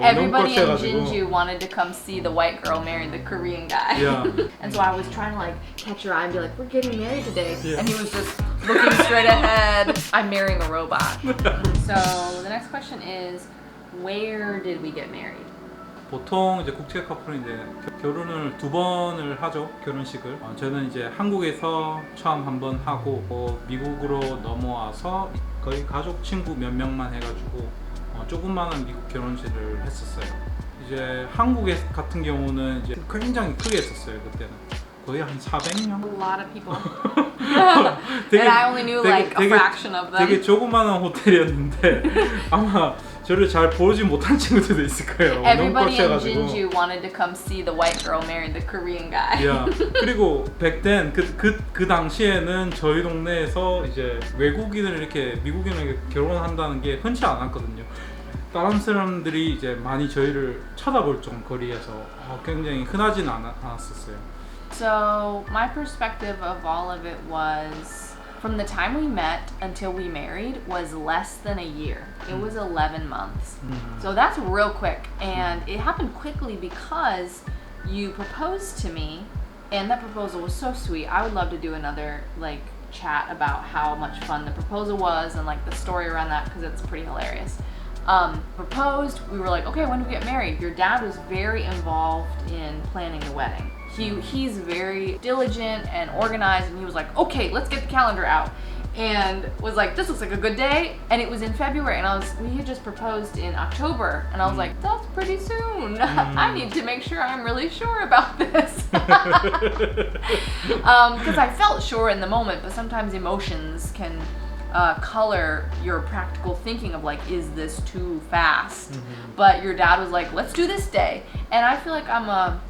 Everybody in Jinju wanted to come see the white girl marry the Korean guy. Yeah. And so I was trying to like catch her eye and be like, we're getting married today. Yeah. And he was just looking straight ahead. I'm marrying a robot. So the next question is, where did we get married? 보통 이제 국제 커플은 이제 결혼을 2번을 하죠. 결혼식을. 저는 이제 한국에서 처음 한 번 하고 미국으로 넘어와서 거의 가족 친구 몇 명만 해가지고 조그마한 미국 결혼식을 했었어요. 이제 한국에 같은 경우는 이제 굉장히 크게 했었어요. 그때는 거의 한 400명. A lot of people. And I only knew like a fraction of them. 되게 조그마한 호텔이었는데 아마 저를 잘 보지 못한 친구들도 있을 거예요. Everybody in Jinju wanted to come see the white girl marry the Korean guy. Yeah. 그리고 back then 그 당시에는 저희 동네에서 이제 외국인을 이렇게 미국인에게 결혼한다는 게 흔치 않았거든요. 다른 사람들이 이제 많이 저희를 쳐다볼 정도 거리에서 굉장히 흔하진 않았었어요. So my perspective of all of it was, from the time we met until we married was less than a year. It was 11 months. So that's real quick, and it happened quickly because you proposed to me, and that proposal was so sweet. I would love to do another like chat about how much fun the proposal was and like the story around that, because it's pretty hilarious. Proposed, we were like, okay, when do we get married? Your dad was very involved in planning the wedding. He's very diligent and organized, and he was like, okay, let's get the calendar out, and was like, this looks like a good day. And it was in February, and we had just proposed in October, and I was like, that's pretty soon. I need to make sure I'm really sure about this. Because I felt sure in the moment, but sometimes emotions can color your practical thinking of like, is this too fast? But your dad was like, let's do this day. And I feel like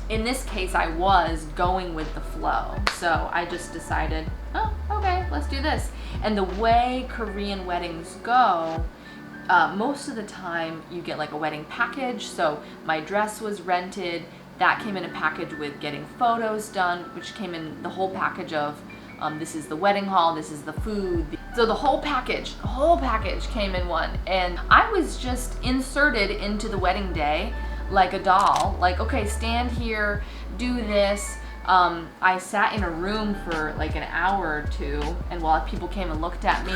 in this case, I was going with the flow. So I just decided, oh, okay, let's do this. And the way Korean weddings go, most of the time you get like a wedding package. So my dress was rented. That came in a package with getting photos done, which came in the whole package of this is the wedding hall, this is the food. So the whole package came in one. And I was just inserted into the wedding day like a doll. Like, okay, stand here, do this. I sat in a room for like an hour or two, and while people came and looked at me,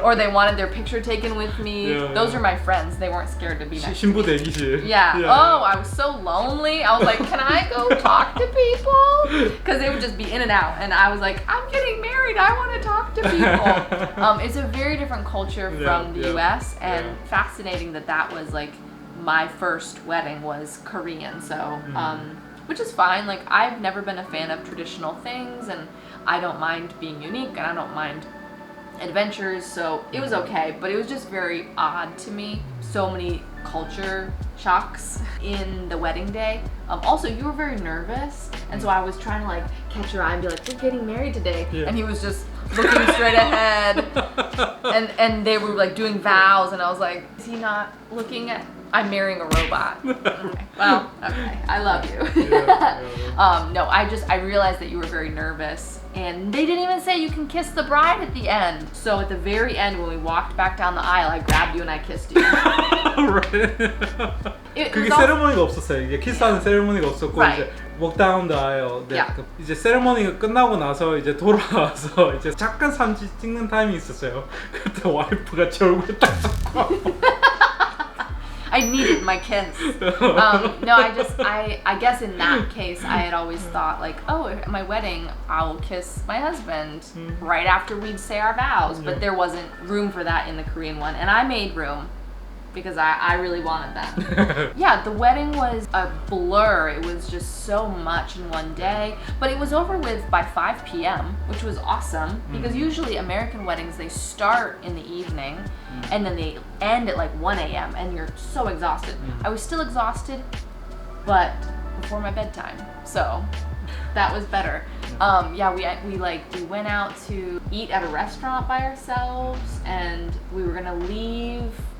or they wanted their picture taken with me, those are my friends. They weren't scared to be next to me. 신부 대기실. Yeah. Oh, I was so lonely. I was like, can I go talk to people? Because they would just be in and out, and I was like, I'm getting married. I want to talk to people. It's a very different culture from the U.S., and fascinating that was like my first wedding was Korean. So. Which is fine. Like, I've never been a fan of traditional things, and I don't mind being unique, and I don't mind adventures, so it was okay. But it was just very odd to me. So many culture shocks in the wedding day. Also, you were very nervous, and so I was trying to like catch your eye and be like, we're getting married today. And he was just looking straight ahead, and they were like doing vows, and I was like, is he not looking at? I'm marrying a robot. Okay. Well, okay. I love you. No, I realized that you were very nervous, and they didn't even say you can kiss the bride at the end. So at the very end, when we walked back down the aisle, I grabbed you and I kissed you. 그게 세레모니가 없었어요. 이게 키스하는 세레모니가 없었고 이제 walk down the aisle. 네. 이제 세레모니가 끝나고 나서 이제 돌아와서 이제 잠깐 사진 찍는 타임이 있었어요. 그때 와이프가 제 얼굴에 딱 잡고. I needed my kiss. No, I guess in that case, I had always thought like, oh, at my wedding, I will kiss my husband right after we'd say our vows. But there wasn't room for that in the Korean one, and I made room because I really wanted that. Yeah, the wedding was a blur. It was just so much in one day, but it was over with by 5 p.m., which was awesome because usually American weddings, they start in the evening and then they end at like 1 a.m. and you're so exhausted. I was still exhausted, but before my bedtime, so that was better. Yeah, we went out to eat at a restaurant by ourselves, and we were gonna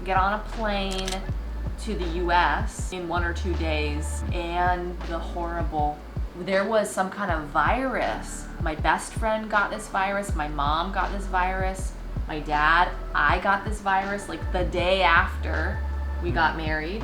get on a plane to the US in 1 or 2 days, and there was some kind of virus. My best friend got this virus, my mom got this virus, my dad, I got this virus like the day after we got married.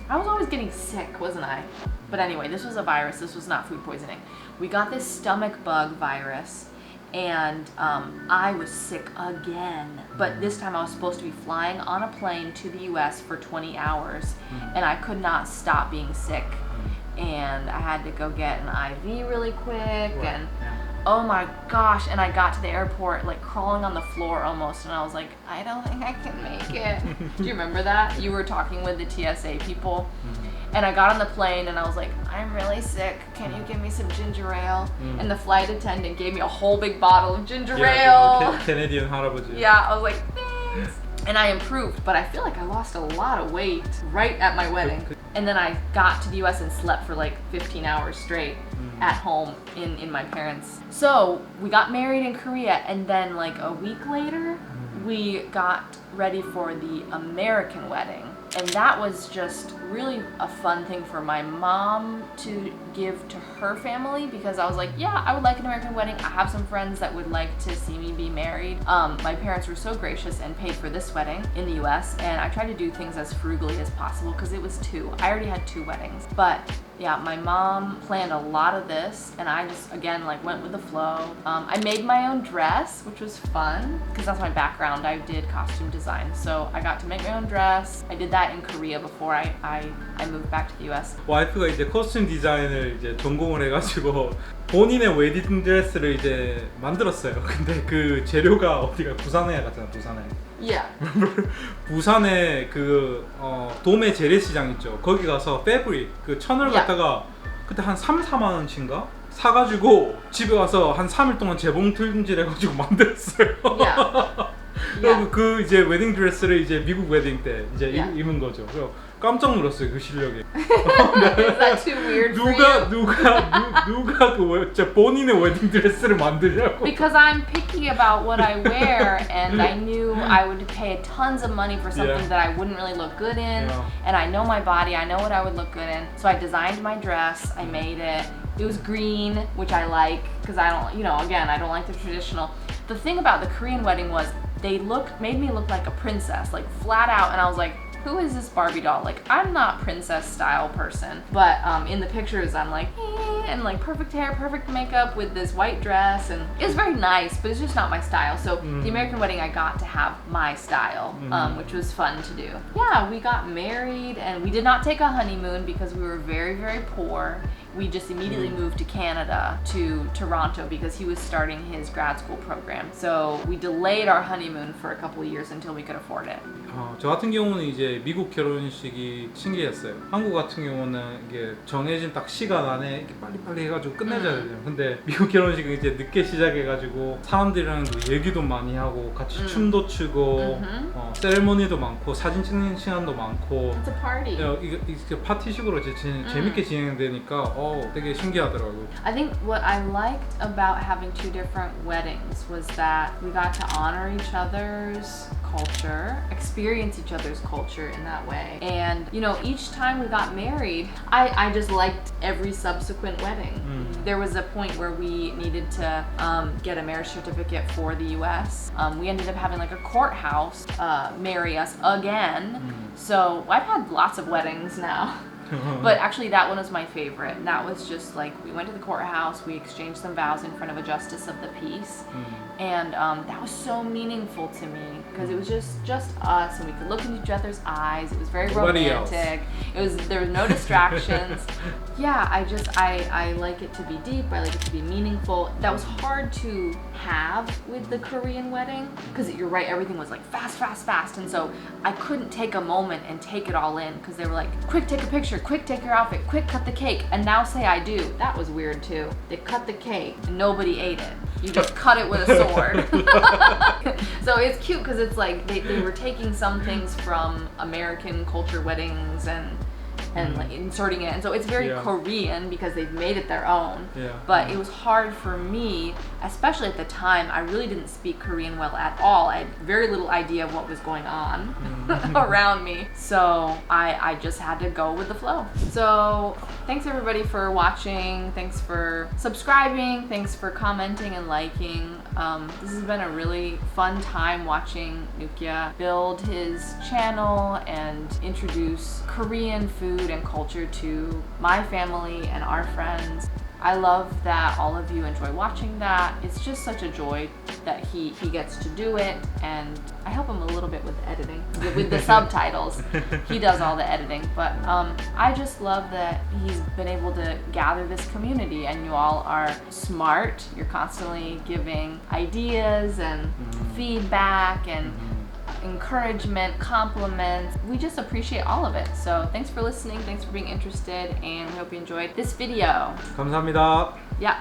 I was always getting sick, wasn't I? But anyway, this was a virus. This was not food poisoning. We got this stomach bug virus, and I was sick again. But this time I was supposed to be flying on a plane to the US for 20 hours, and I could not stop being sick. And I had to go get an IV really quick, and oh my gosh, and I got to the airport like crawling on the floor almost, and I was like, I don't think I can make it. Do you remember that? You were talking with the TSA people, and I got on the plane and I was like, I'm really sick, can you give me some ginger ale? And the flight attendant gave me a whole big bottle of ginger ale. Canadian 할아버지. Yeah, I was like, thanks. And I improved, but I feel like I lost a lot of weight right at my wedding. And then I got to the US and slept for like 15 hours straight at home in my parents'. So we got married in Korea, and then like a week later, we got ready for the American wedding. And that was just really a fun thing for my mom to give to her family, because I was like, yeah, I would like an American wedding. I have some friends that would like to see me be married. My parents were so gracious and paid for this wedding in the US, and I tried to do things as frugally as possible because it was 2. I already had 2 weddings. But yeah, my mom planned a lot of this, and I just, again, like went with the flow. I made my own dress, which was fun, because that's my background. I did costume design, so I got to make my own dress. I did that in Korea before I moved back to the US. 와이프가 이제 코스튬 디자인을 이제 전공을 해가지고 본인의 웨딩 드레스를 이제 만들었어요. 근데 그 재료가 어디가 부산에 갔잖아, 부산에. Yeah. 부산에 그 도매 재래시장 있죠. 거기 가서 패브릭 그 천을 갖다가 그때 한 3-4만 원치인가 사가지고 집에 와서 한 3일 동안 재봉 틀림질 해가지고 만들었어요. 그리고 그 이제 웨딩 드레스를 이제 미국 웨딩 때 이제 입은 거죠. 그래서 깜짝 놀랐어요, 그 실력에. Is that too weird for you? 누가 그 진짜 본인의 웨딩 드레스를 만드냐고. Because I'm picky about what I wear, and I knew I would pay tons of money for something that I wouldn't really look good in. And I know my body, I know what I would look good in. So I designed my dress, I made it. It was green, which I like, because I don't, again, I don't like the traditional. The thing about the Korean wedding was they made me look like a princess, like flat out, and I was like, who is this Barbie doll? Like, I'm not princess style person, but in the pictures I'm like, and like perfect hair, perfect makeup with this white dress, and it was very nice, but it's just not my style. So the American wedding, I got to have my style, which was fun to do. Yeah, we got married, and we did not take a honeymoon because we were very, very poor. We just immediately moved to Canada, to Toronto, because he was starting his grad school program. So we delayed our honeymoon for a couple of years until we could afford it. 저 같은 경우는 이제 미국 결혼식이 신기했어요. 한국 같은 경우는 이게 정해진 딱 시간 안에 이렇게 빨리빨리 해가지고 끝내줘야 돼요. 근데 미국 결혼식은 이제 늦게 시작해가지고 사람들이랑 얘기도 많이 하고 같이 춤도 추고 세레모니도 많고 사진 찍는 시간도 많고. It's a party. 이게 파티식으로 재밌게 진행되니까 되게 신기하더라고요. I think what I liked about having 2 different weddings was that we got to honor each other's culture, experience each other's culture in that way. And each time we got married, I just liked every subsequent wedding. There was a point where we needed to get a marriage certificate for the US. We ended up having like a courthouse marry us again. So I've had lots of weddings now. But actually that one was my favorite. And that was just like, we went to the courthouse, we exchanged some vows in front of a justice of the peace. And that was so meaningful to me, because it was just us, and we could look into each other's eyes. It was very romantic. There was no distractions. Yeah, I like it to be deep, I like it to be meaningful. That was hard to have with the Korean wedding, because you're right, everything was like fast, and so I couldn't take a moment and take it all in, because they were like, quick, take a picture, quick, take your outfit, quick, cut the cake, and now say I do. That was weird too. They cut the cake and nobody ate it. You just cut it with a sword. So it's cute because it's like they were taking some things from American culture weddings and and like inserting it, and so it's very Yeah. Korean because they've made it their own. Yeah. But it was hard for me, especially at the time. I really didn't speak Korean well at all. I had very little idea of what was going on around me, so I just had to go with the flow. So thanks everybody for watching. Thanks for subscribing. Thanks for commenting and liking. This has been a really fun time watching Nookya build his channel and introduce Korean food and culture to my family and our friends. I love that all of you enjoy watching that. It's just such a joy that he gets to do it, and I help him a little bit with the editing, with the subtitles. He does all the editing, but I just love that he's been able to gather this community, and you all are smart. You're constantly giving ideas and feedback and encouragement, compliments. We just appreciate all of it. So thanks for listening, thanks for being interested, and we hope you enjoyed this video. 감사합니다. Yeah.